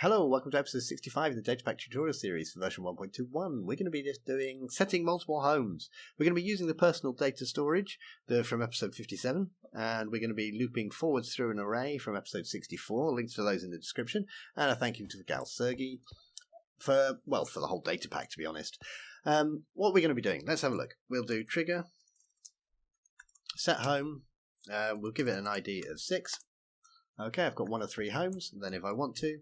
Hello, welcome to episode 65 of the Datapack tutorial series for version 1.21. We're going to be just doing setting multiple homes. We're going to be using the personal data storage from episode 57, and we're going to be looping forwards through an array from episode 64. Links to those in the description, and a thank you to GalSergey for the whole Datapack, to be honest. What we're going to be doing, let's have a look. We'll do trigger, set home, we'll give it an ID of 6. Okay, I've got 1 of 3 homes, and then if I want to,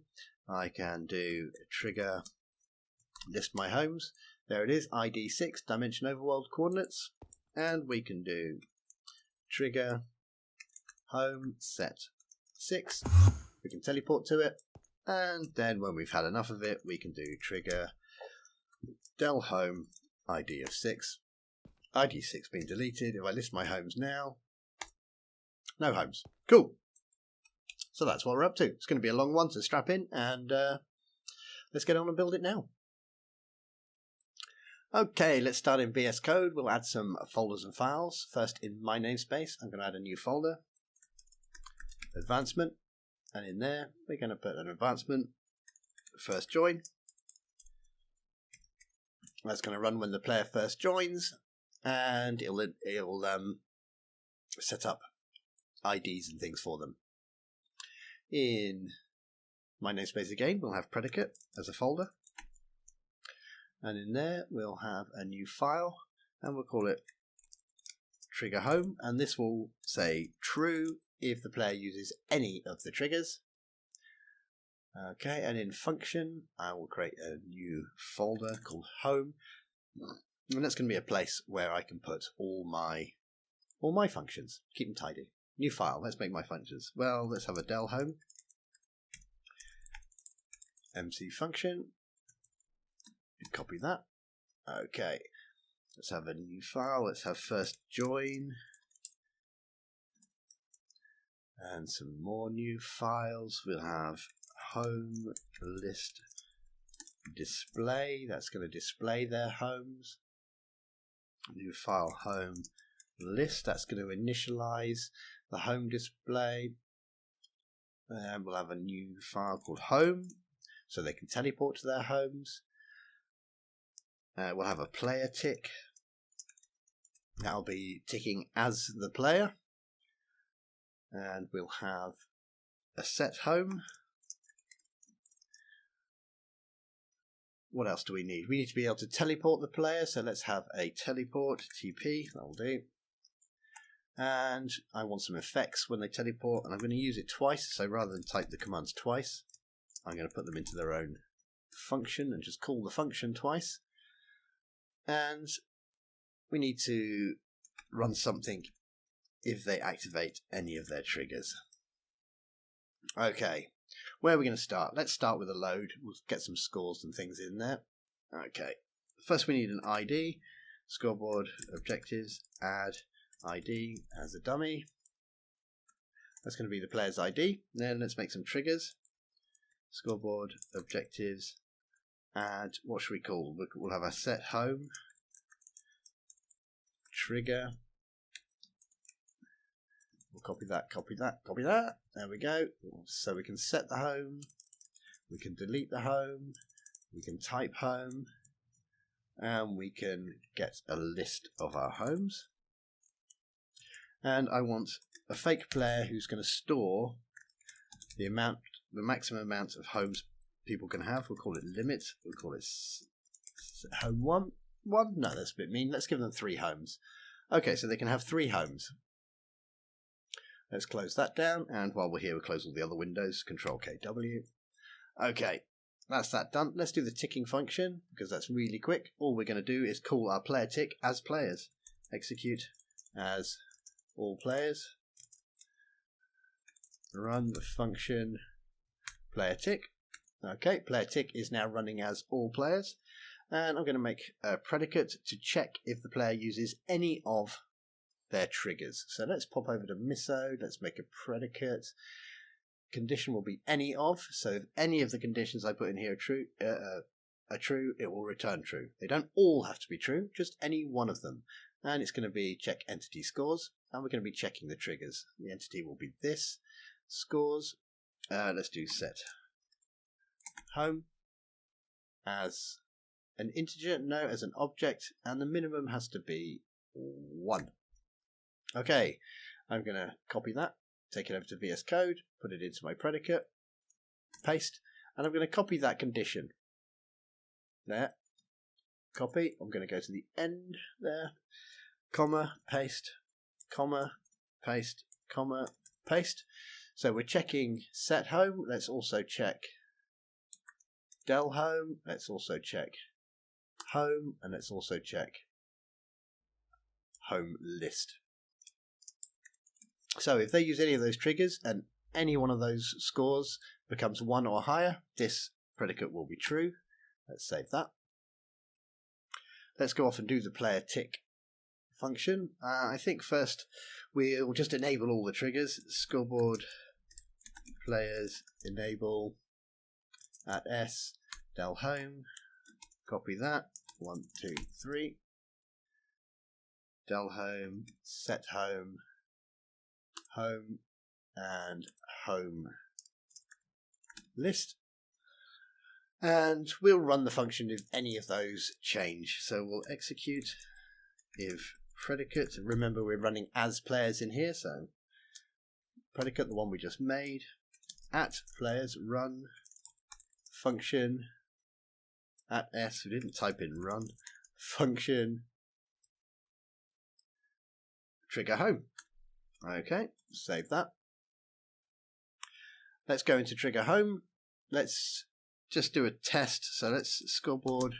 I can do trigger list my homes. There it is, ID 6, dimension overworld coordinates. And we can do trigger home set 6. We can teleport to it. And then when we've had enough of it, we can do trigger del home ID of 6. ID 6 being deleted. If I list my homes now, no homes. Cool. So that's what we're up to. It's going to be a long one to strap in, and let's get on and build it now. Okay, let's start in VS Code. We'll add some folders and files. First, in my namespace, I'm going to add a new folder, advancement, and in there, we're going to put an advancement, first join. That's going to run when the player first joins, and it'll set up IDs and things for them. In my namespace again, we'll have Predicate as a folder, and in there we'll have a new file, and we'll call it trigger home, and this will say true if the player uses any of the triggers. Okay, and in function I will create a new folder called home, and that's going to be a place where I can put all my functions, keep them tidy. New file, let's make my functions. Well, let's have a del home, MC function, copy that. Okay, let's have a new file, let's have first join, and some more new files. We'll have home list display, that's going to display their homes. New file home list, that's going to initialize the home display, and we'll have a new file called home so they can teleport to their homes. We'll have a player tick, that'll be ticking as the player, and we'll have a set home. What else do we need? We need to be able to teleport the player, so let's have a teleport TP, that'll do. And I want some effects when they teleport, and I'm going to use it twice, so rather than type the commands twice, I'm going to put them into their own function and just call the function twice. And we need to run something if they activate any of their triggers. Okay, where are we going to start? Let's start with a load. We'll get some scores and things in there. Okay, first we need an ID, scoreboard, objectives, add ID as a dummy. That's going to be the player's ID. Then let's make some triggers. Scoreboard, objectives, add, what should we call? We'll have a set home, trigger. We'll copy that, copy that, copy that. There we go. So we can set the home, we can delete the home, we can type home, and we can get a list of our homes. And I want a fake player who's going to store the maximum amount of homes people can have. We'll call it limit. We'll call it home one. No, that's a bit mean. Let's give them 3 homes. Okay, so they can have 3 homes. Let's close that down, and while we're here, we'll close all the other windows. Control KW. Okay, that's that done. Let's do the ticking function, because that's really quick. All we're going to do is call our player tick as players. Execute as all players, run the function player tick. Okay, player tick is now running as all players, and I'm going to make a predicate to check if the player uses any of their triggers. So let's pop over to miso, let's make a predicate. Condition will be any of, so if any of the conditions I put in here are true, it will return true. They don't all have to be true, just any one of them. And it's going to be check entity scores, and we're going to be checking the triggers. The entity will be this, scores, let's do set home as an integer, no, as an object, and the minimum has to be 1. Okay, I'm going to copy that, take it over to VS Code, put it into my predicate, paste, and I'm going to copy that condition. There, copy, I'm going to go to the end there, comma, paste, comma, paste, comma, paste. So we're checking set home, let's also check del home, let's also check home, and let's also check home list. So if they use any of those triggers and any one of those scores becomes 1 or higher, this predicate will be true. Let's save that. Let's go off and do the player tick function. I think first we'll just enable all the triggers. Scoreboard players enable at s del home. Copy that. 1, 2, 3. Del home, set home, home, and home list. And we'll run the function if any of those change. So we'll execute if predicate. Remember, we're running as players in here, so predicate, the one we just made, at players run function at s. We didn't type in run function trigger home. Okay, save that. Let's go into trigger home. Let's just do a test. So let's scoreboard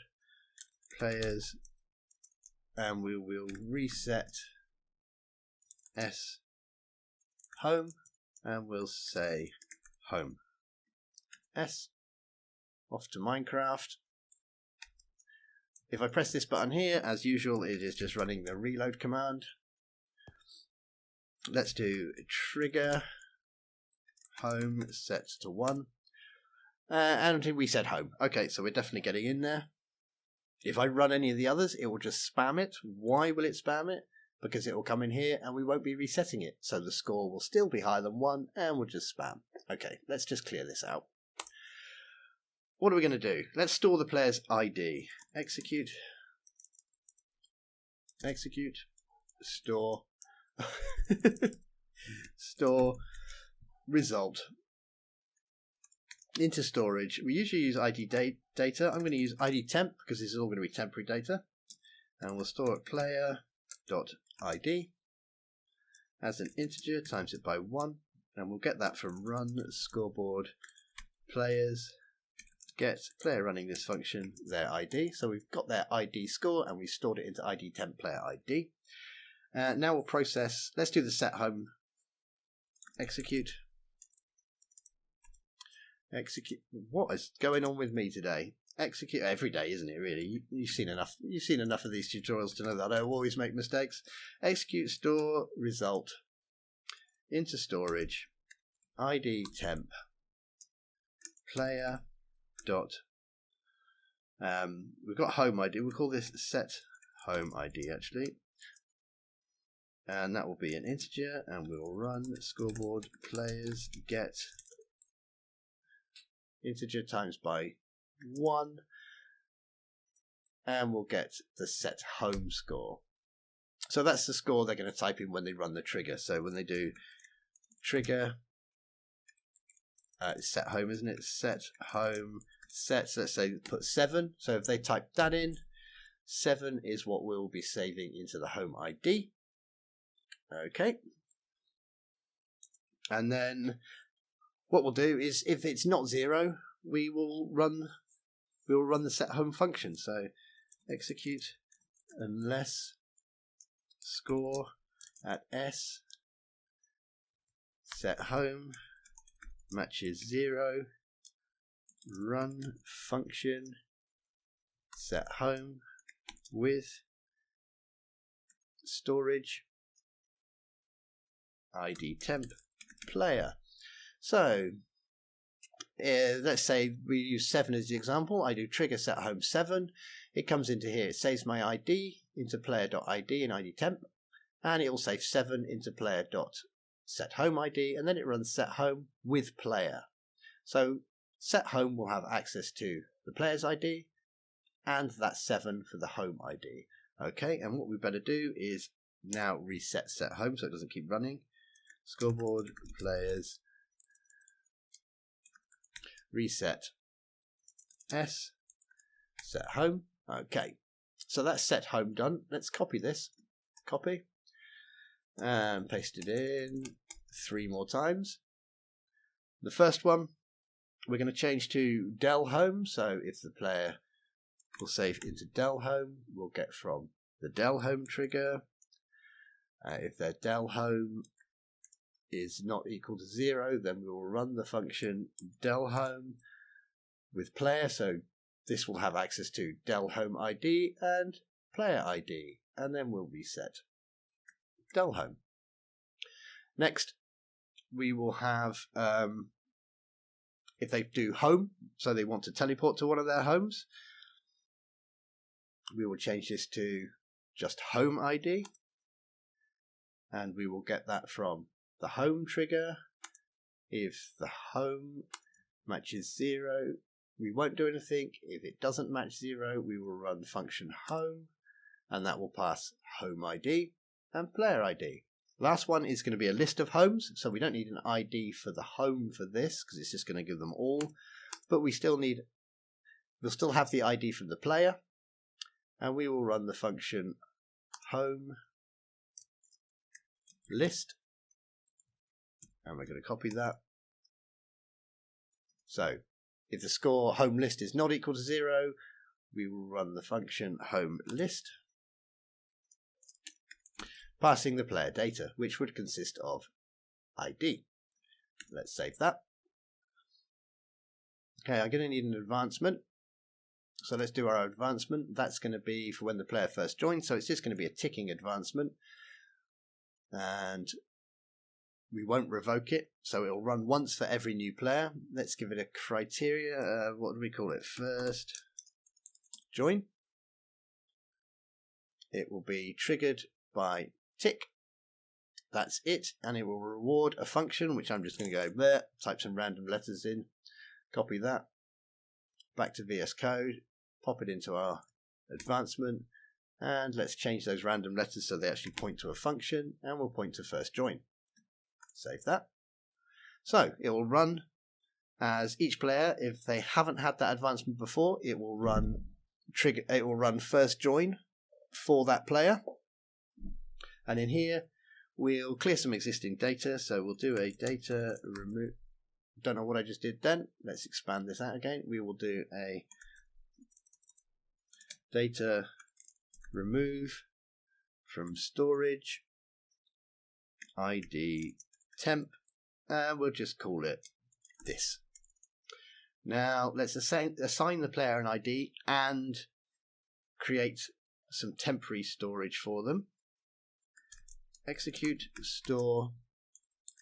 players, and we will reset s home, and we'll say home s. Off to Minecraft. If I press this button here, as usual, it is just running the reload command. Let's do trigger home set to 1. And we said home. Okay, so we're definitely getting in there. If I run any of the others, it will just spam it. Why will it spam it? Because it will come in here and we won't be resetting it. So the score will still be higher than 1 and we'll just spam. Okay, let's just clear this out. What are we going to do? Let's store the player's ID. Execute. Execute. Store. Store result into storage. We usually use ID data. I'm going to use ID temp because this is all going to be temporary data, and we'll store it player.id as an integer, times it by 1, and we'll get that from run scoreboard players get player running this function their ID. So we've got their ID score and we stored it into ID temp player ID. Now we'll process. Let's do the set home. Execute. Execute. What is going on with me today? Execute every day, isn't it? Really, you've seen enough. You've seen enough of these tutorials to know that I always make mistakes. Execute store result into storage. ID temp player dot. We've got home ID. We'll call this set home ID actually. And that will be an integer, and we'll run scoreboard players get integer times by 1, and we'll get the set home score. So that's the score they're going to type in when they run the trigger. So when they do trigger, it's set home, isn't it? Set home set. So let's say put 7. So if they type that in, 7 is what we'll be saving into the home ID. Okay, and then what we'll do is if it's not 0, we will run the set home function. So execute unless score at s set home matches 0, run function set home with storage ID temp player. So let's say we use 7 as the example. I do trigger set home 7. It comes into here. It saves my ID into player.id and ID temp, and it will save 7 into player.set home ID, and then it runs set home with player. So set home will have access to the player's ID, and that's 7 for the home ID. Okay, and what we better do is now reset set home so it doesn't keep running. Scoreboard players reset S set home. Okay, so that's set home done. Let's copy this. Copy and paste it in 3 more times. The first one we're going to change to del home, so if the player will save into del home, we'll get from the del home trigger. If their del home is not equal to 0, then we will run the function del home with player, so this will have access to del home ID and player ID, and then we'll reset del home. Next, we will have, if they do home, so they want to teleport to one of their homes, we will change this to just home ID, and we will get that from the home trigger. If the home matches 0, we won't do anything. If it doesn't match 0, we will run function home, and that will pass home ID and player ID. Last one is going to be a list of homes, so we don't need an ID for the home for this because it's just going to give them all, but we'll still have the ID from the player, and we will run the function home list, and we're going to copy that. So if the score home list is not equal to 0, we will run the function home list, passing the player data, which would consist of ID. Let's save that. Okay, I'm going to need an advancement. So let's do our advancement. That's going to be for when the player first joins, so it's just going to be a ticking advancement. And we won't revoke it, so it'll run once for every new player. Let's give it a criteria. What do we call it? First join. It will be triggered by tick. That's it, and it will reward a function, which I'm just going to go there, type some random letters in, copy that, back to VS Code, pop it into our advancement, and let's change those random letters so they actually point to a function, and we'll point to first join. Save that. So it will run as each player. If they haven't had that advancement before, it will run first join for that player. And in here, we'll clear some existing data. So we'll do a data remove. Don't know what I just did then. Let's expand this out again. We will do a data remove from storage ID temp, and we'll just call it this. Now let's assign the player an ID and create some temporary storage for them. Execute store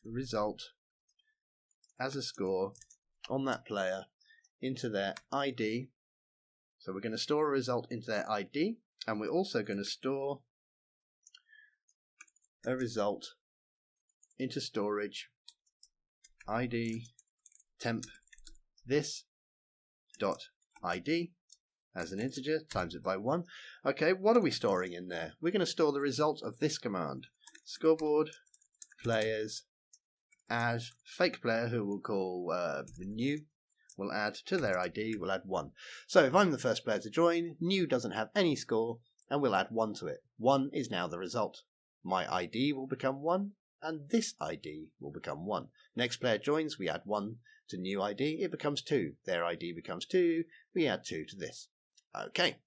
result as a score on that player into their ID. So we're going to store a result into their ID, and we're also going to store a result into storage ID temp this dot ID as an integer, times it by 1. Okay, what are we storing in there? We're going to store the result of this command. Scoreboard players add fake player, who we'll call new, we'll add to their ID, we'll add 1. So if I'm the first player to join, new doesn't have any score, and we'll add 1 to it. 1 is now the result. My ID will become 1, and this ID will become 1. Next player joins, we add 1 to new ID, it becomes 2. Their ID becomes 2, we add 2 to this. Okay.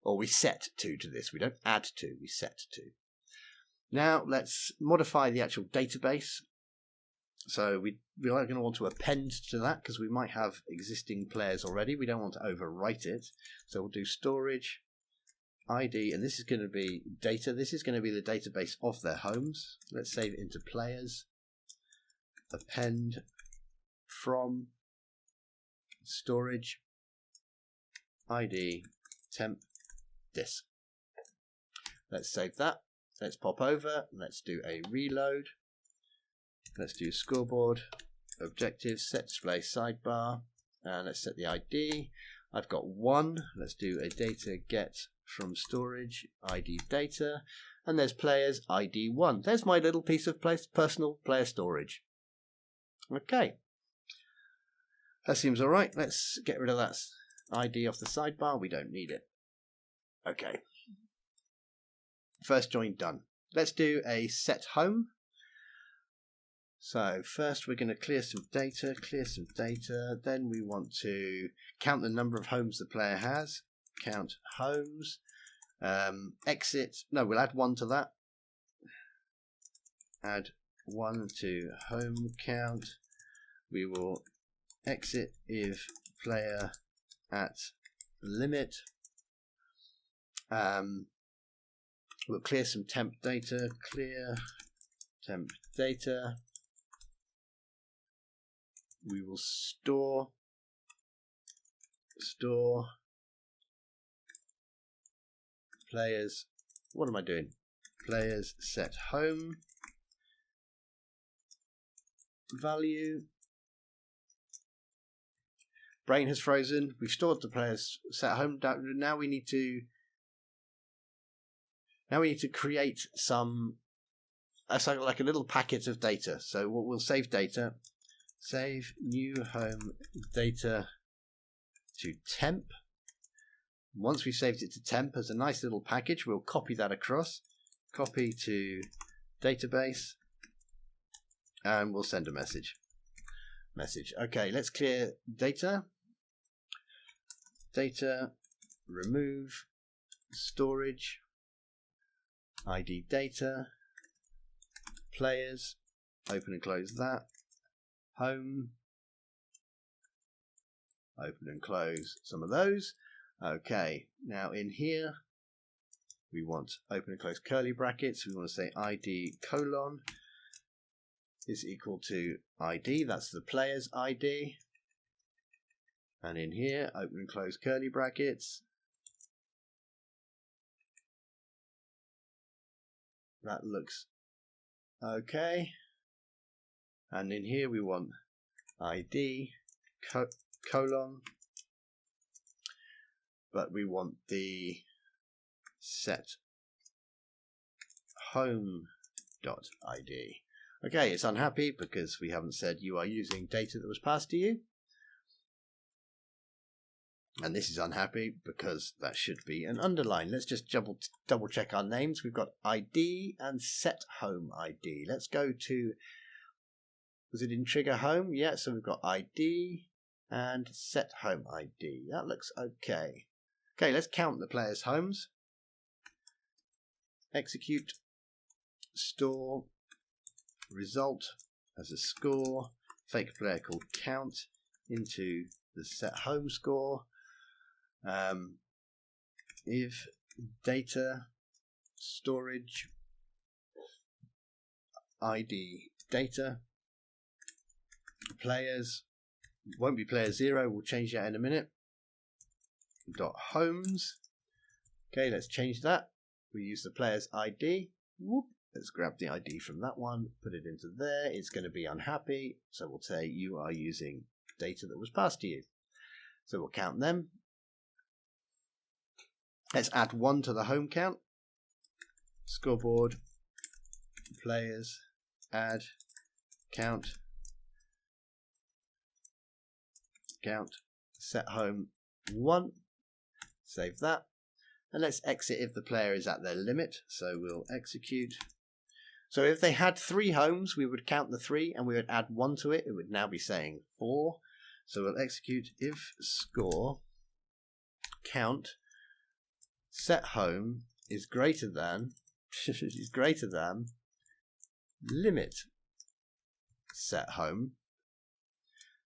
Or we set 2 to this. We don't add 2, we set 2. Now let's modify the actual database. So we are going to want to append to that because we might have existing players already. We don't want to overwrite it. So we'll do storage ID, and this is going to be data. This is going to be the database of their homes. Let's save it into players. Append from storage ID temp this. Let's save that. Let's pop over. Let's do a reload. Let's do scoreboard objective, set display sidebar, and let's set the ID. I've got 1. Let's do a data get from storage ID data, and there's players ID 1. There's my little piece of personal player storage. Okay, that seems all right. Let's get rid of that ID off the sidebar. We don't need it. Okay, first join done. Let's do a set home. So first we're going to clear some data, then we want to count the number of homes the player has, count homes, exit, no, we'll add 1 to that, add 1 to home count, we will exit if player at limit, we'll clear some temp data, clear temp data. We will store players. What am I doing? Players set home value. Brain has frozen. We've stored the players set home. Now we need to create some like a little packet of data. So we'll save data. Save new home data to temp. Once we've saved it to temp as a nice little package, we'll copy that across, copy to database, and we'll send a message. Okay, let's clear data. Data, remove, storage, ID data, players, open and close that. Home, open and close some of those. Okay, now in here we want open and close curly brackets. We want to say ID colon is equal to ID, that's the player's ID. And in here, open and close curly brackets. That looks okay. And in here we want ID colon, but we want the set home dot ID. Okay, it's unhappy because we haven't said you are using data that was passed to you. And this is unhappy because that should be an underline. Let's just double check our names. We've got ID and set home ID. Let's go to, was it in trigger home? Yeah, so we've got ID and set home ID. That looks okay. Okay, let's count the players' homes. Execute, store, result as a score, fake player called count into the set home score. If data storage ID data players won't be player 0, we'll change that in a minute. Dot homes. Okay, let's change that. We use the player's ID. Whoop. Let's grab the ID from that one, put it into there. It's going to be unhappy, so we'll say you are using data that was passed to you. So we'll count them. Let's add 1 to the home count. Scoreboard, players, add, count, set home 1. Save that. And let's exit if the player is at their limit. So we'll execute. So if they had 3 homes, we would count the 3 and we would add 1 to it. It would now be saying 4. So we'll execute if score count set home is greater than limit set home.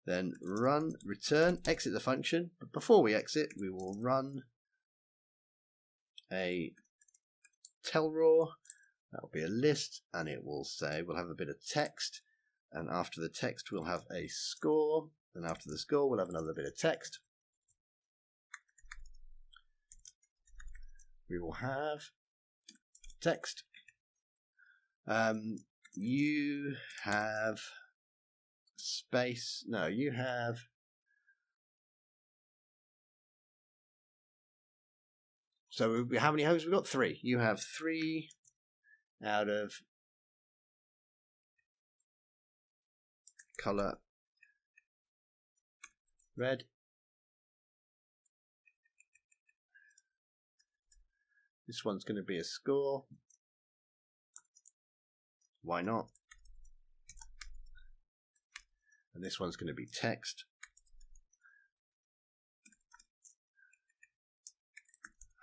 Then run, return, exit the function. But before we exit, we will run a tellraw. That'll be a list, and it will say we'll have a bit of text, and after the text we'll have a score, and after the score we'll have another bit of text. We will have text. You have space. No, you have so how many homes we've got? 3. You have 3 out of color red. This one's going to be a score. Why not? And this one's going to be text.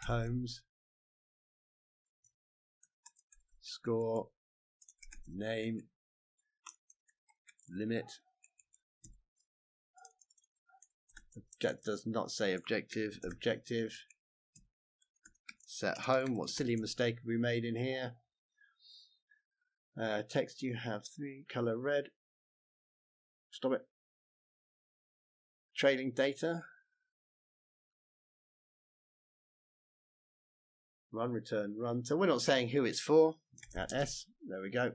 Homes. Score. Name. Limit. That does not say objective. Objective. Set home. What silly mistake have we made in here? Text, you have 3, color red. Stop it. Trailing data. Run, return, run. So we're not saying who it's for. At S. There we go.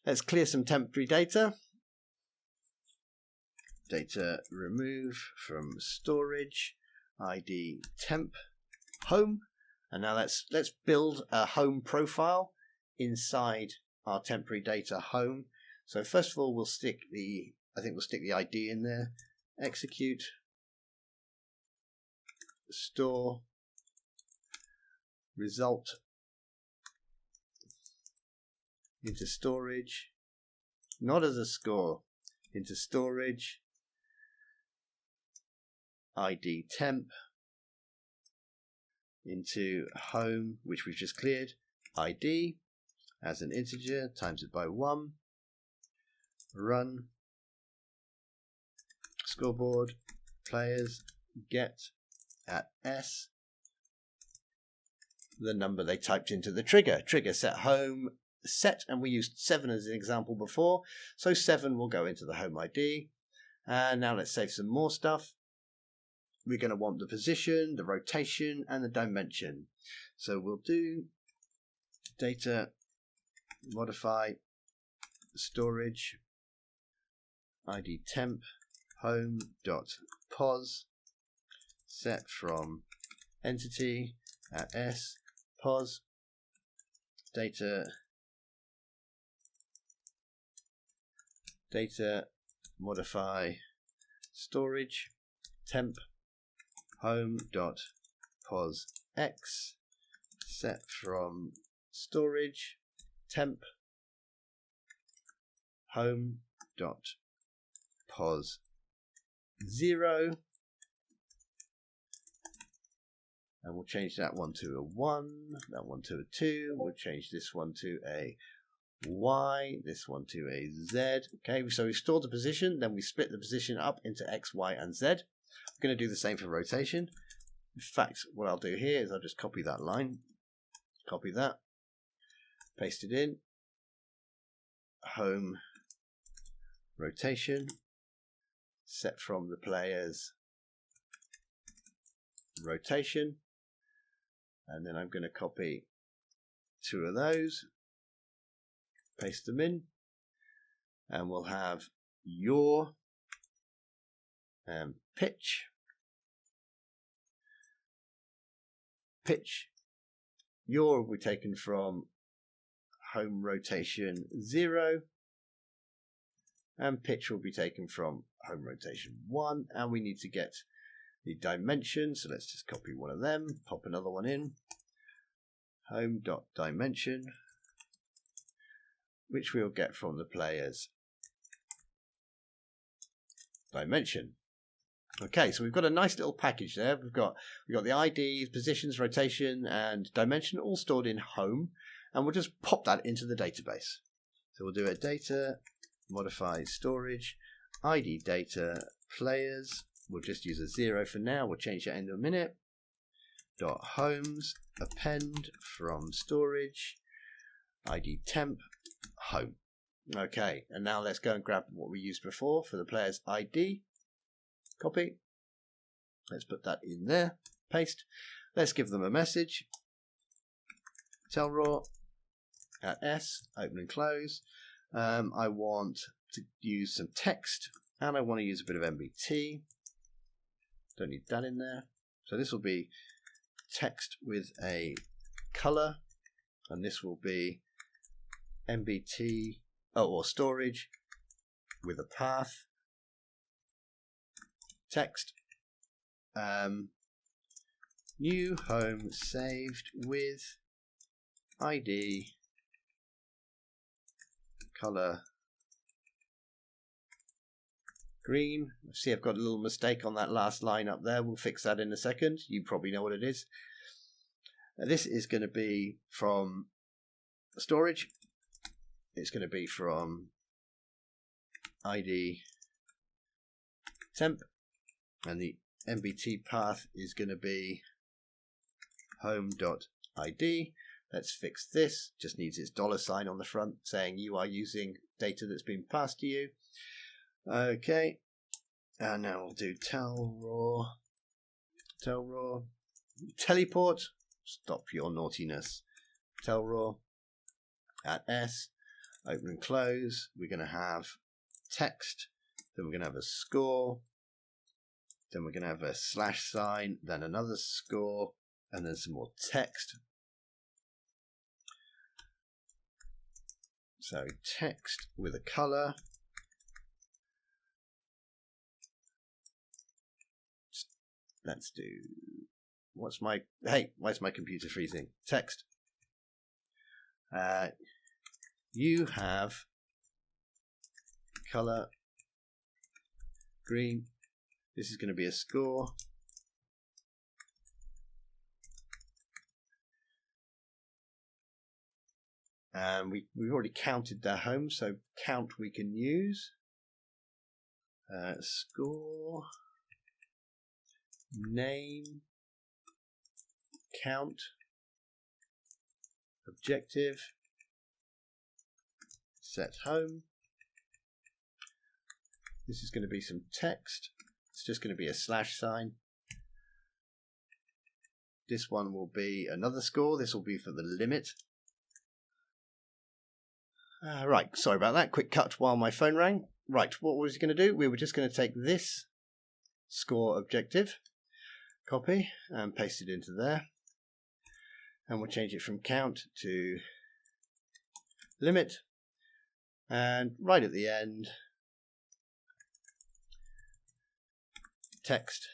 Let's clear some temporary data. Data remove from storage. ID temp home. And now let's build a home profile inside our temporary data home. So first of all, we'll stick the ID in there. Execute. Store. Result. Into storage. Not as a score. Into storage. ID temp. Into home, which we've just cleared. ID as an integer, times it by 1. Run. Scoreboard. Players get at S the number they typed into the trigger. Trigger set home set, and we used 7 as an example before, so 7 will go into the home ID. And now let's save some more stuff. We're going to want the position, the rotation, and the dimension. So we'll do data modify storage ID temp home dot pos set from entity at S pos data modify storage temp home dot pos x set from storage temp home dot pos 0, and we'll change that one to a 1, that one to a 2. We'll change this one to a Y, this one to a Z. Okay, so we stored the position, then we split the position up into X, Y, and Z. I'm going to do the same for rotation. In fact, what I'll do here is I'll just copy that line, copy that, paste it in, home rotation, set from the player's rotation, and then I'm going to copy 2 of those, paste them in, and we'll have your pitch, your will be taken from home rotation 0, and pitch will be taken from home rotation 1, and we need to get the dimension, so let's just copy one of them, pop another one in, home.dimension, which we'll get from the player's dimension. Okay, so we've got a nice little package there. We've got the IDs, positions, rotation, and dimension all stored in home, and we'll just pop that into the database. So we'll do a data modify storage ID data players. We'll just use a 0 for now. We'll change that in a minute. Dot homes append from storage ID temp home. Okay, and now let's go and grab what we used before for the player's ID. Copy. Let's put that in there. Paste. Let's give them a message. Tell raw at S, open and close. I want to use some text, and I want to use a bit of MBT. Don't need that in there. So this will be text with a color, and this will be MBT or storage with a path. Text. New home saved with ID color green. See, I've got a little mistake on that last line up there. We'll fix that in a second. You probably know what it is. This is going to be from storage. It's going to be from ID temp, and the MBT path is going to be home.id. Let's fix this. Just needs its $sign on the front saying you are using data that's been passed to you. Okay, and now we'll do telraw teleport. Stop your naughtiness. Telraw at S, open and close. We're going to have text, then we're going to have a score, then we're going to have a slash sign, then another score, and then some more text. So text with a color. Let's do, what's my computer freezing? Text. You have color green. This is going to be a score. And we've already counted their home, so count we can use. Score, name, count, objective, set home. This is going to be some text. It's just going to be a slash sign. This one will be another score. This will be for the limit. Right, sorry about that. Quick cut while my phone rang. Right, what was he going to do? We were just going to take this score objective, copy, and paste it into there. And we'll change it from count to limit. And right at the end, text,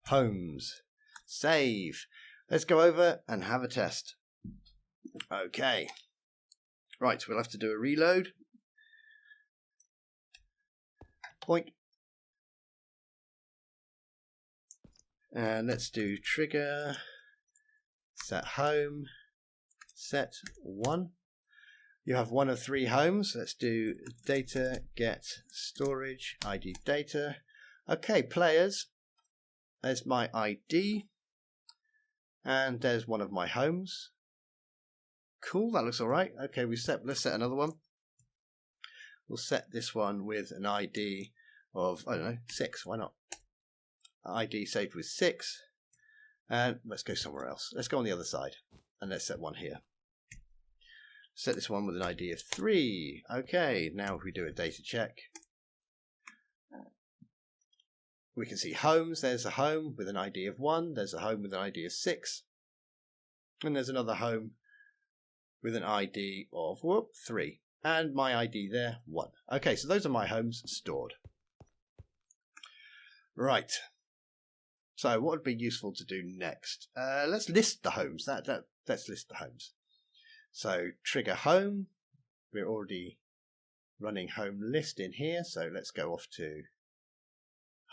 homes, save. Let's go over and have a test. Okay. Right, we'll have to do a reload. Point. And let's do trigger, set home, set 1. You have one of 3 homes. Let's do data, get storage, ID data. Okay, players. There's my ID. And there's one of my homes. Cool, that looks all right. Okay, let's set another one. We'll set this one with an ID of, I don't know, 6. Why not? ID saved with 6. And let's go somewhere else. Let's go on the other side. And let's set one here. Set this one with an ID of 3. Okay, now if we do a data check, we can see homes. There's a home with an ID of 1. There's a home with an ID of 6. And there's another home with an ID of 3. And my ID there, 1. Okay, so those are my homes stored. Right. So what would be useful to do next? Let's list the homes. Let's list the homes. So trigger home. We're already running home list in here. So let's go off to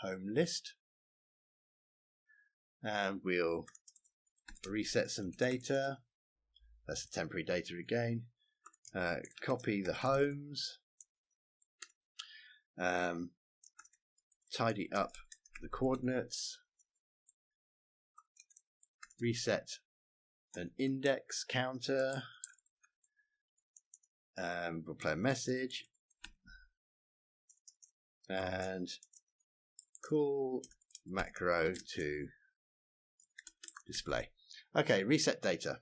home list. And we'll reset some data. That's the temporary data again. Copy the homes. Tidy up the coordinates. Reset an index counter. We'll play a message. And call macro to display. Okay, reset data.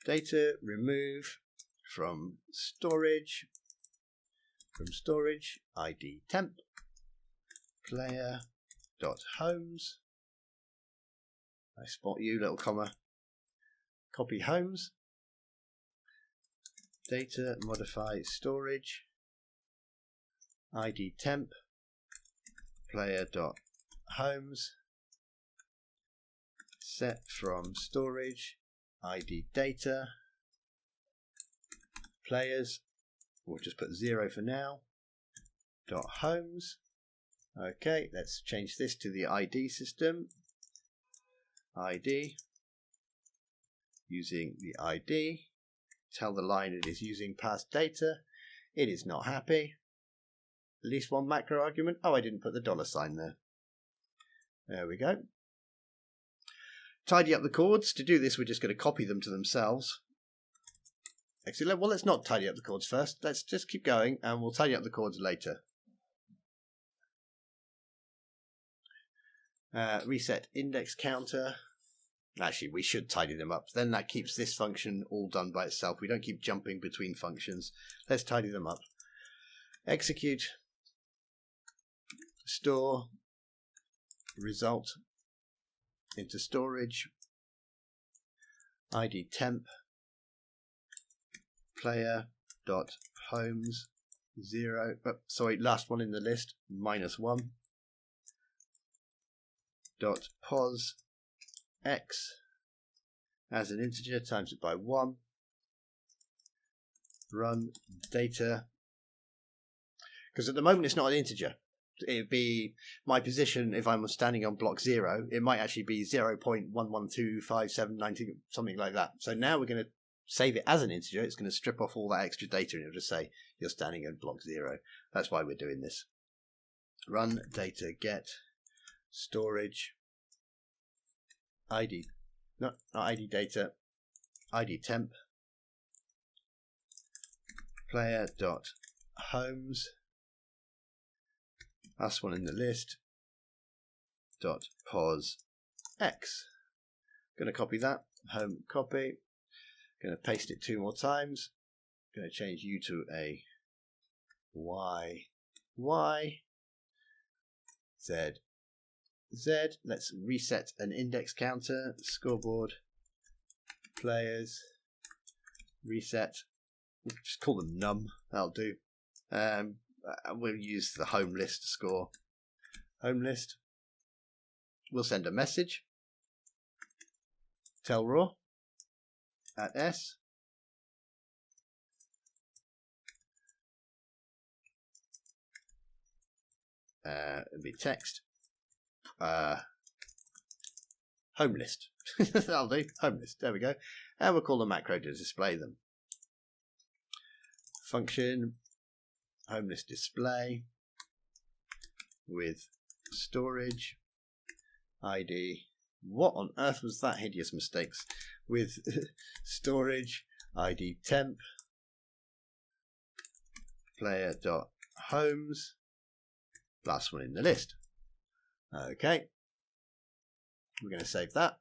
Data remove from storage. from storage id temp player dot homes. I spot you, little comma. Copy homes. Data modify storage id temp player dot homes. Set from storage id data players. We'll just put 0 for now. Dot homes. Okay, let's change this to the ID system. ID. Using the ID. Tell the line it is using past data. It is not happy. At least one macro argument. Oh, I didn't put the $sign there. There we go. Tidy up the chords. To do this, we're just going to copy them to themselves. Excellent. Well, let's not tidy up the chords first. Let's just keep going and we'll tidy up the chords later. Reset index counter. Actually, we should tidy them up. Then that keeps this function all done by itself. We don't keep jumping between functions. Let's tidy them up. Execute. Store. Result. Into storage. id temp. Player dot homes 0. Sorry, last one in the list. -1. Dot pos x as an integer, times it by 1. Run data, because at the moment it's not an integer. It'd be my position if I'm standing on block 0. It might actually be 0.1125790, something like that. So now we're going to save it as an integer. It's going to strip off all that extra data and it'll just say you're standing on block 0. That's why we're doing this. Run data get storage id, not id data, id temp player dot homes, last one in the list, dot pos x. Going to copy that, home copy. Going to paste it 2 more times. Going to change u to a y, z, z. Let's reset an index counter. Scoreboard players reset. We'll just call them num. That'll do. We'll use the home list score. Home list. We'll send a message. Tell raw at s. It'll be text. Home list. That'll do. Home list. There we go. And we'll call the macro to display them. Function home list display with storage ID. What on earth was that hideous mistakes? With storage ID temp player dot homes, last one in the list. Okay, we're going to save that.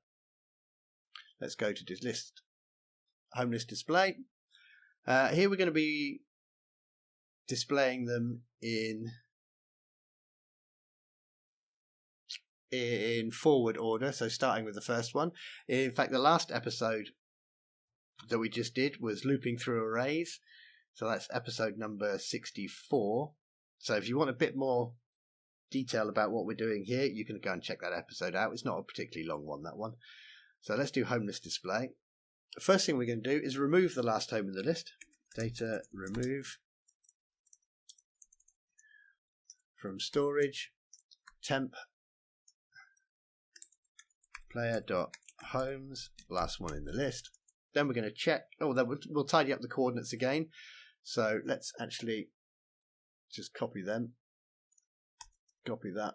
Let's go to this list, home list display. Here we're going to be displaying them in forward order, so starting with the first one. In fact, the last episode that we just did was looping through arrays, so that's episode number 64. So if you want a bit more detail about what we're doing here, you can go and check that episode out. It's not a particularly long one, that one. So let's do home list display. The first thing we're going to do is remove the last home in the list. Data remove from storage temp player dot homes, last one in the list. Then we're going to check. Oh, then we'll tidy up the coordinates again. So let's actually just copy them. Copy that,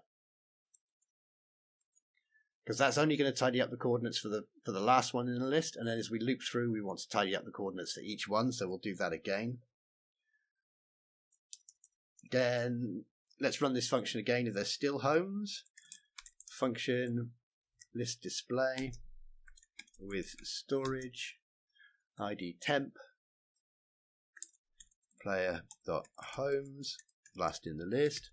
because that's only going to tidy up the coordinates for the last one in the list, and then as we loop through, we want to tidy up the coordinates for each one. So we'll do that again. Then let's run this function again if they're still homes. Function list display with storage ID temp player.homes, last in the list.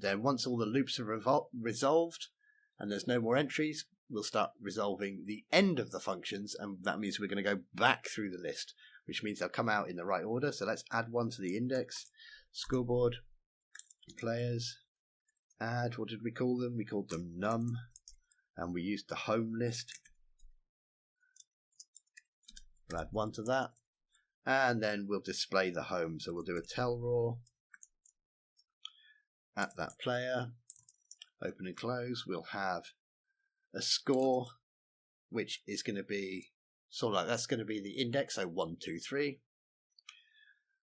Then once all the loops are resolved and there's no more entries, we'll start resolving the end of the functions, and that means we're going to go back through the list, which means they'll come out in the right order. So let's add one to the index. Scoreboard, players, add, what did we call them? We called them num, and we used the home list. We'll add one to that, and then we'll display the home. So we'll do a tell raw at that player, open and close. We'll have a score, which is going to be sort of like, that's going to be the index, so 1, 2, 3.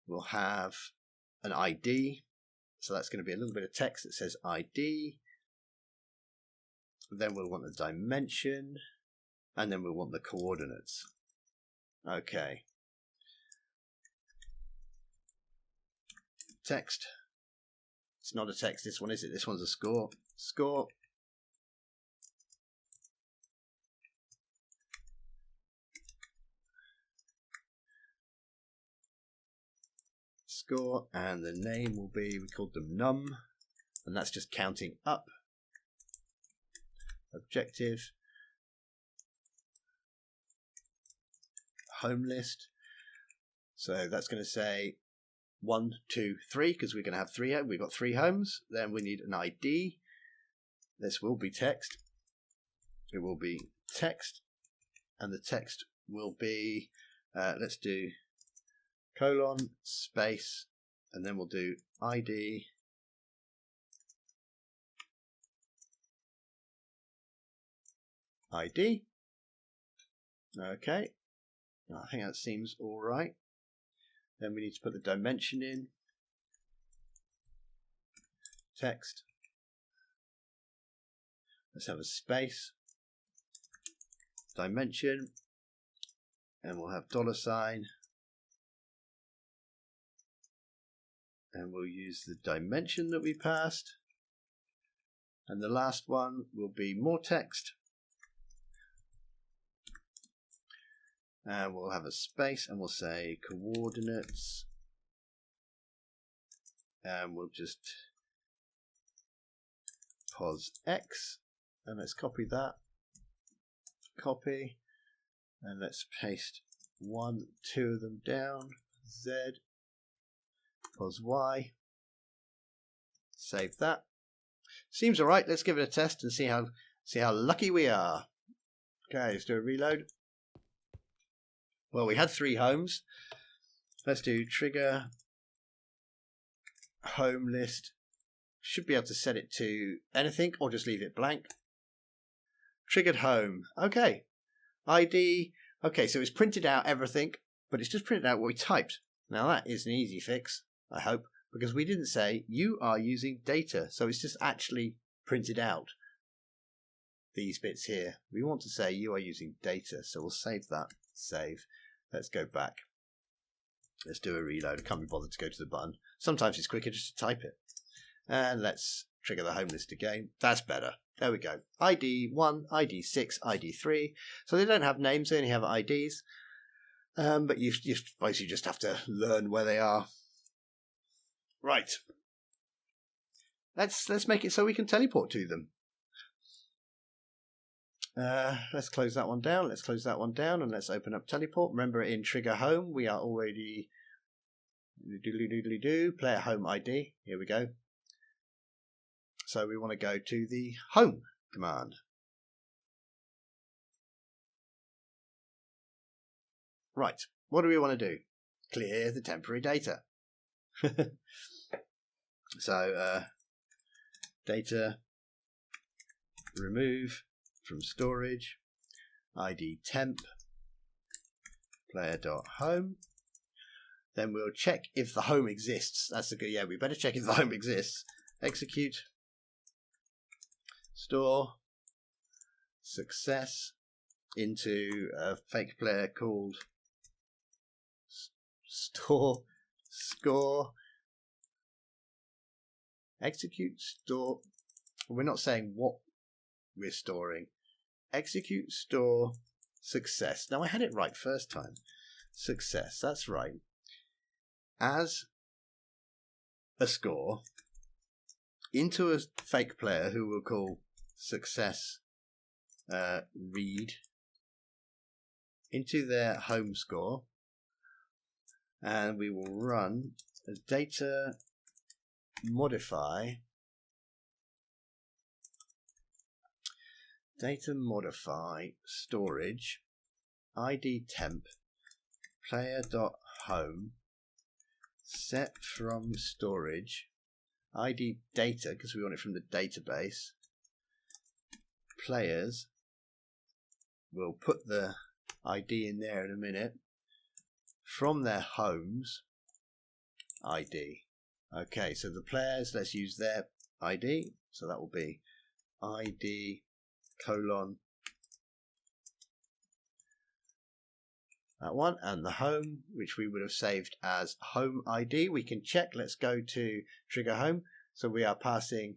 We'll have an ID, so that's going to be a little bit of text that says ID. Then we'll want the dimension, and then we'll want the coordinates. Okay. Text. It's not a text, this one, is it? This one's a score. Score. Score, and the name will be, we called them num, and that's just counting up. Objective. Home list. So that's going to say 1, 2, 3, because we're going to have 3. We've got 3 homes. Then we need an ID. This will be text. It will be text, and the text will be, let's do colon, space, and then we'll do ID, ID. Okay, I think that seems all right. Then we need to put the dimension in. Text. Let's have a space. Dimension. And we'll have $. And we'll use the dimension that we passed. And the last one will be more text. And we'll have a space, and we'll say coordinates. And we'll just pos x. And let's copy that. Copy. And let's paste 1, 2 of them down. Z. Pos y. Save that. Seems alright. Let's give it a test and see how lucky we are. Okay, let's do a reload. Well, we had 3 homes. Let's do trigger home list. Should be able to set it to anything or just leave it blank. Triggered home. Okay. ID. Okay, so it's printed out everything, but it's just printed out what we typed. Now that is an easy fix, I hope, because we didn't say you are using data. So it's just actually printed out these bits here. We want to say you are using data, so we'll save that. Save. Let's go back. Let's do a reload. I can't be bothered to go to the button. Sometimes it's quicker just to type it. And let's trigger the home list again. That's better. There we go. ID 1, ID 6, ID 3. So they don't have names, they only have IDs. But you basically just have to learn where they are. Right. Let's make it so we can teleport to them. Let's close that one down. Let's close that one down, and let's open up teleport. Remember, in trigger home, we are already player home ID. Here we go. So we want to go to the home command. Right. What do we want to do? Clear the temporary data. So data remove from storage, ID temp, player.home. Then we'll check if the home exists. That's a good, yeah, we better check if the home exists. Execute, store, success into a fake player called store, score, execute, store. We're not saying what we're storing. Execute, store, success. Now I had it right first time. success. That's right. As a score into a fake player who we'll call success read into their home score, and we will run a data modify storage id temp player.home set from storage id data, because we want it from the database. Players, we'll put the ID in there in a minute, from their homes ID. Okay, so the players, let's use their ID, so that will be ID : that one, and the home, which we would have saved as home ID. We can check. Let's go to trigger home. So we are passing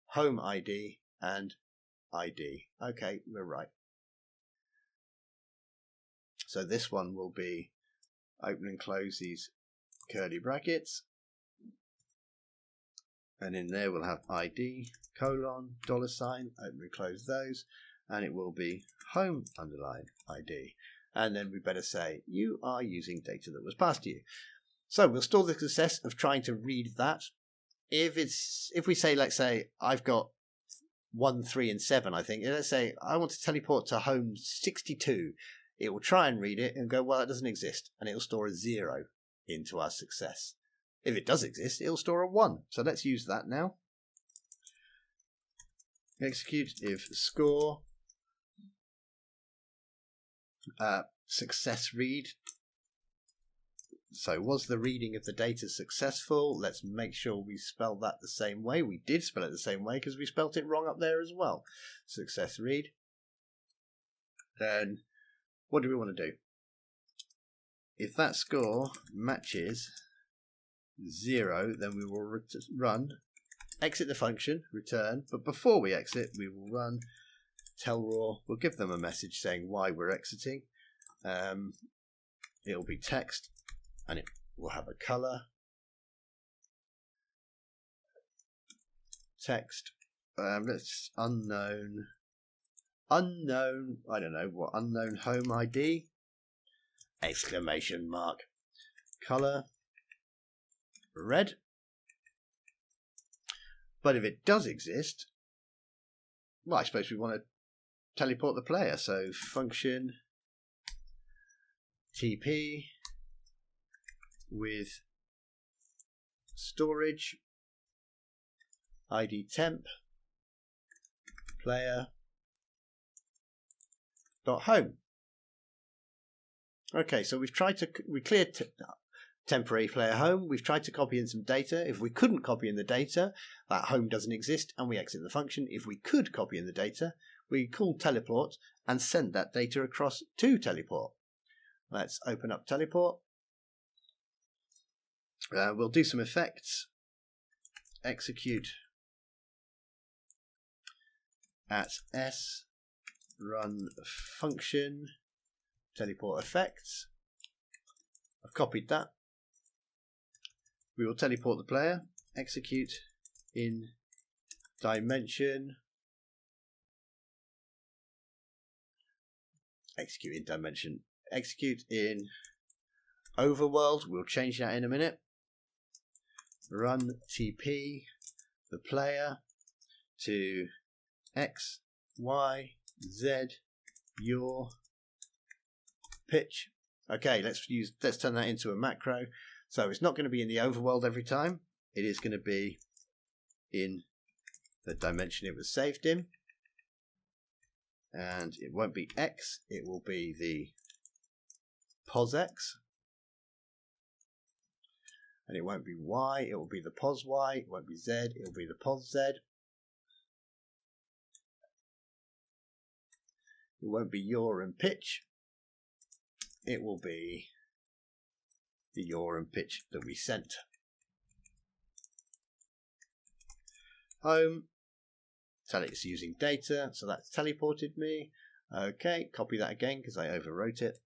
home ID and ID. Okay, we're right. So this one will be open and close these curly brackets, and in there we'll have ID : $, open and close those, and it will be home _ID. And then we better say you are using data that was passed to you. So we'll store the success of trying to read that. If we say, let's say I've got 1, 3, and 7, I think. Let's say I want to teleport to home 62. It will try and read it and go, well, that doesn't exist, and it will store a 0 into our success. If it does exist, it will store a 1. So let's use that now. Execute if score success read. So was the reading of the data successful? Let's make sure we spell that the same way. We did spell it the same way because we spelt it wrong up there as well. Success read. Then what do we want to do? If that score matches 0, then we will exit the function, return. But before we exit, we will run tell raw. We'll give them a message saying why we're exiting. It'll be text, and it will have a color. Text. Let's unknown. I don't know what, unknown home ID. Exclamation mark. Color red. But if it does exist, well, I suppose we want to teleport the player. So function TP with storage ID temp player .home. Okay, so we cleared temporary player home. We've tried to copy in some data. If we couldn't copy in the data, that home doesn't exist and we exit the function. If we could copy in the data, we call teleport and send that data across to teleport. Let's open up teleport. We'll do some effects. Execute at s run function teleport effects. I've copied that. We will teleport the player. Execute in dimension. Execute in dimension. Execute in overworld. We'll change that in a minute. Run TP the player to X, Y, Z, your pitch. Okay, let's turn that into a macro. So it's not going to be in the overworld every time. It is going to be in the dimension it was saved in. And it won't be X, it will be the POSX. And it won't be Y, it will be the POSY. It won't be Z, it will be the POSZ. It won't be yaw and pitch. It will be the yaw and pitch that we sent. Home. Tell it's using data, so that's teleported me. Okay, copy that again because I overwrote it.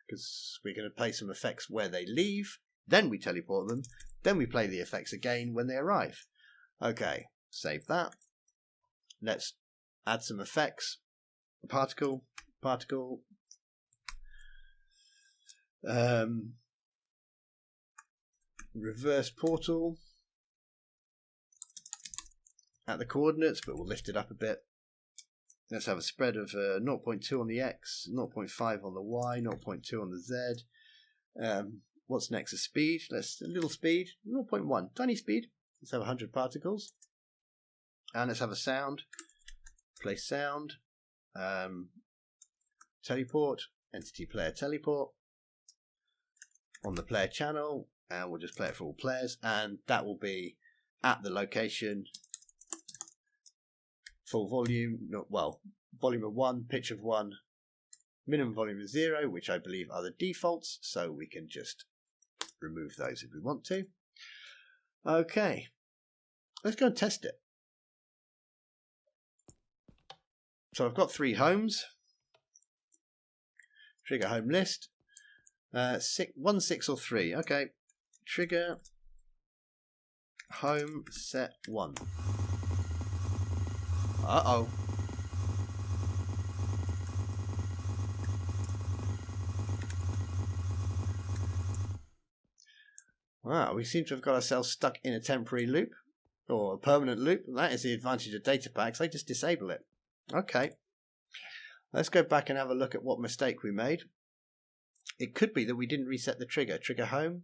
because we're going to play some effects where they leave, then we teleport them, then we play the effects again when they arrive. Okay, save that. Let's add some effects. Particle. Reverse portal at the coordinates, but we'll lift it up a bit. Let's have a spread of 0.2 on the X, 0.5 on the Y, 0.2 on the Z. What's next? A speed. A little speed. 0.1. Tiny speed. Let's have 100 particles. And let's have a sound. Play sound. Teleport. Entity player teleport. On the player channel. And we'll just play it for all players. And that will be at the location. Full volume. Volume of 1. Pitch of 1. Minimum volume of 0, which I believe are the defaults. So we can just remove those if we want to. Okay. Let's go and test it. So I've got 3 homes. Trigger home list. 1, 6 or 3. Okay. Trigger home set 1. Uh-oh. Wow, we seem to have got ourselves stuck in a temporary loop. Or a permanent loop. That is the advantage of Datapacks. They just disable it. Okay. Let's go back and have a look at what mistake we made. It could be that we didn't reset the trigger. Trigger home.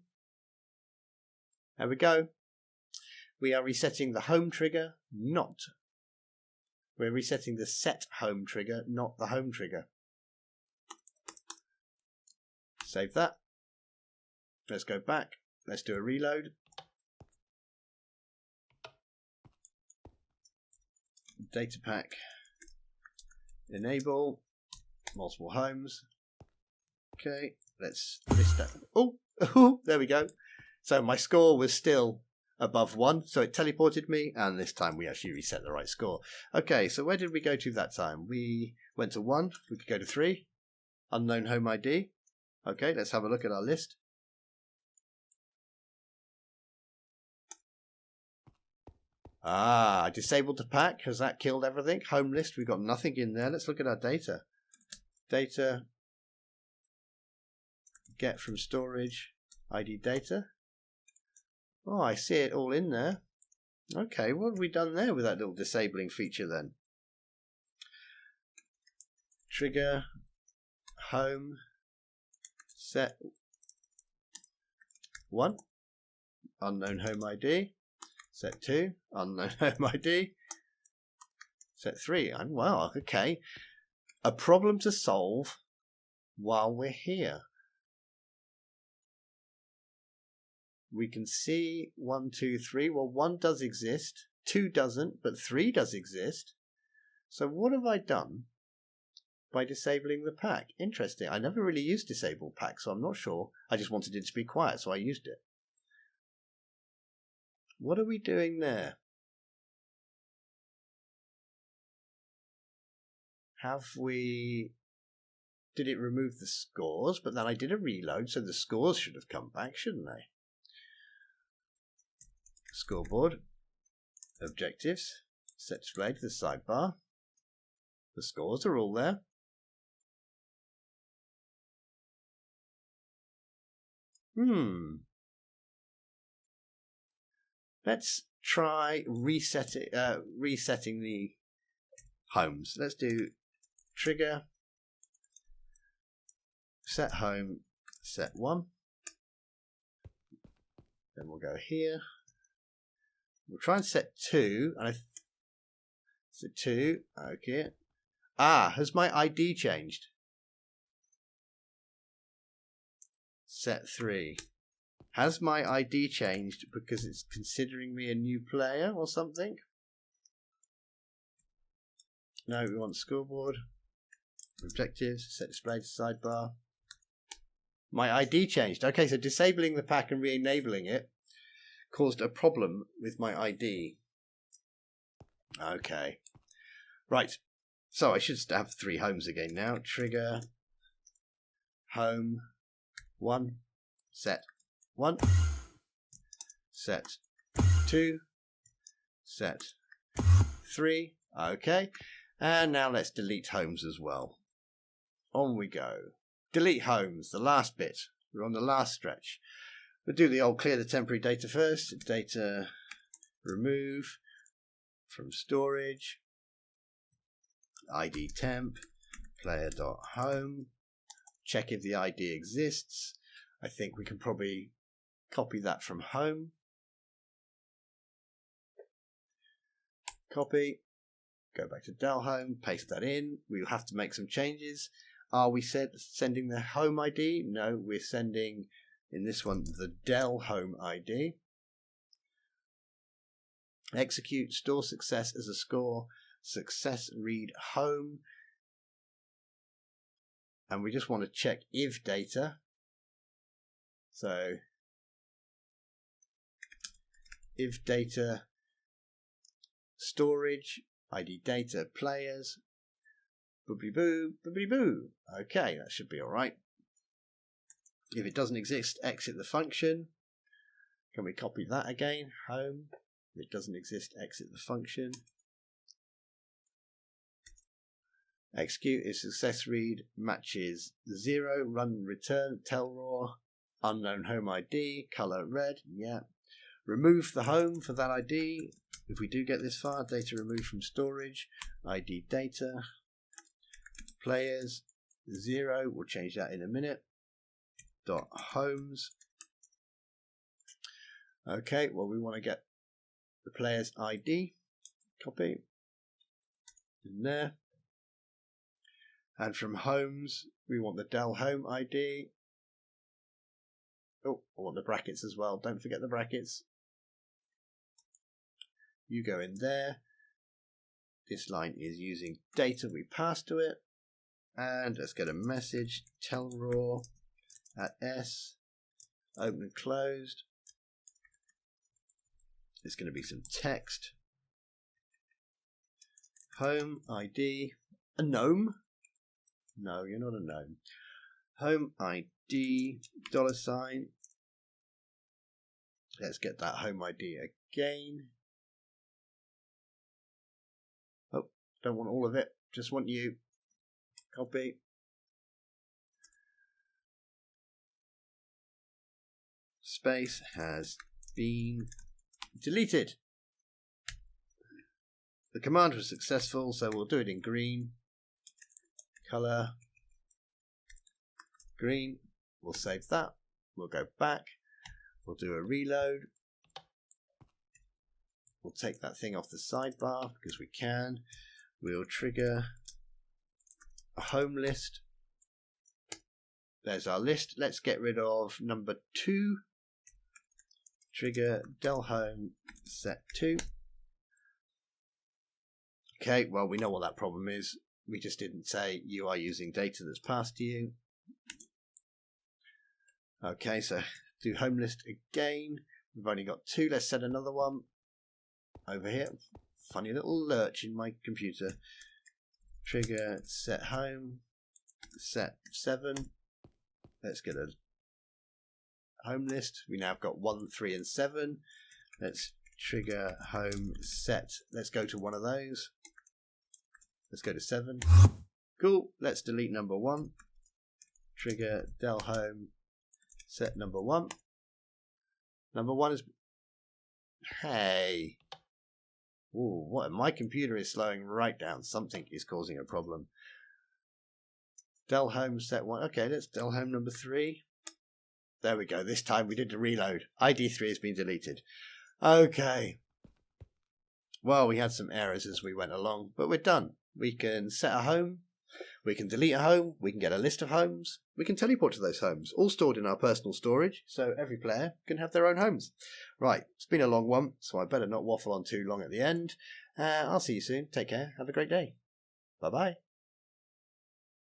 There we go. We are resetting the home trigger, not. We're resetting the set home trigger, not the home trigger. Save that. Let's go back. Let's do a reload. Datapack. Enable. Multiple homes. Okay. Let's list that. Oh, there we go. So my score was still above 1, so it teleported me, and this time we actually reset the right score. Okay, so where did we go to that time? We went to 1, we could go to 3, unknown home ID. Okay, let's have a look at our list. I disabled the pack. Has that killed everything? Home list, we've got nothing in there. Let's look at our data. Data, get from storage, ID data. Oh, I see it all in there. Okay, what have we done there with that little disabling feature then? Trigger, home, set 1, unknown home ID, set 2, unknown home ID, set 3. Wow, okay. A problem to solve while we're here. We can see 1, 2, 3. Well, 1 does exist, 2 doesn't, but 3 does exist. So what have I done by disabling the pack? Interesting. I never really used disable pack, so I'm not sure. I just wanted it to be quiet, so I used it. What are we doing there? Did it remove the scores? But then I did a reload, so the scores should have come back, shouldn't they? Scoreboard, objectives, set display to the sidebar. The scores are all there. Let's try resetting the homes. Let's do trigger, set home, set 1. Then we'll go here. We'll try and set 2, and set 2. Okay. Has my ID changed? Set 3. Has my ID changed because it's considering me a new player or something? No, we want scoreboard. Objectives, set display to sidebar. My ID changed. Okay, so disabling the pack and re-enabling it caused a problem with my ID. Okay. Right. So I should have 3 homes again now. Trigger, home, 1, set 1, set 2, set 3. Okay, and now let's delete homes as well. On we go. Delete homes, the last bit. We're on the last stretch. We'll do the old clear the temporary data first. Data remove from storage. ID temp, player.home. Check if the ID exists. I think we can probably copy that from home. Copy. Go back to Dell Home, paste that in. We'll have to make some changes. Are we sending the home ID? No, we're sending, in this one, the Dell Home ID. Execute, store success as a score, success read home. And we just want to check if data. So, if data storage, ID data players, boobly boo, boobly boo. Okay, that should be alright. If it doesn't exist, exit the function. Can we copy that again? Home. If it doesn't exist, exit the function. Execute if success read matches 0, run return, tell raw, unknown home ID, color red, yeah. Remove the home for that ID. If we do get this far, data removed from storage, ID data, players 0, we'll change that in a minute. Dot homes. Okay, well we want to get the player's ID, copy in there. And from homes, we want the Dell Home ID. Oh, I want the brackets as well. Don't forget the brackets. You go in there. This line is using data we passed to it. And let's get a message. Tell raw at S. Open and closed. There's going to be some text. Home ID. A gnome. No, you're not a gnome. Home ID, $. Let's get that home ID again. Oh, don't want all of it. Just want you. Copy. Space has been deleted. The command was successful, so we'll do it in green. Color green. We'll save that. We'll go back. We'll do a reload. We'll take that thing off the sidebar because we can. We'll trigger a home list. There's our list. Let's get rid of number 2. Trigger Dell Home set 2. Okay, well we know what that problem is. We just didn't say you are using data that's passed to you. Okay, so do home list again. We've only got 2. Let's set another one over here. Funny little lurch in my computer. Trigger set home set 7. Let's get a home list. We now have got 1, 3 and 7. Let's trigger home set. Let's go to one of those. Let's go to 7. Cool. Let's delete number 1. Trigger Dell Home set number 1. Number 1 is... Hey. Ooh, what? My computer is slowing right down. Something is causing a problem. Dell Home set 1. Okay, let's Dell Home number 3. There we go. This time we did the reload. ID 3 has been deleted. Okay. Well, we had some errors as we went along, but we're done. We can set a home, we can delete a home, we can get a list of homes, we can teleport to those homes, all stored in our personal storage, so every player can have their own homes. Right, it's been a long one, so I better not waffle on too long at the end. I'll see you soon. Take care. Have a great day. Bye-bye.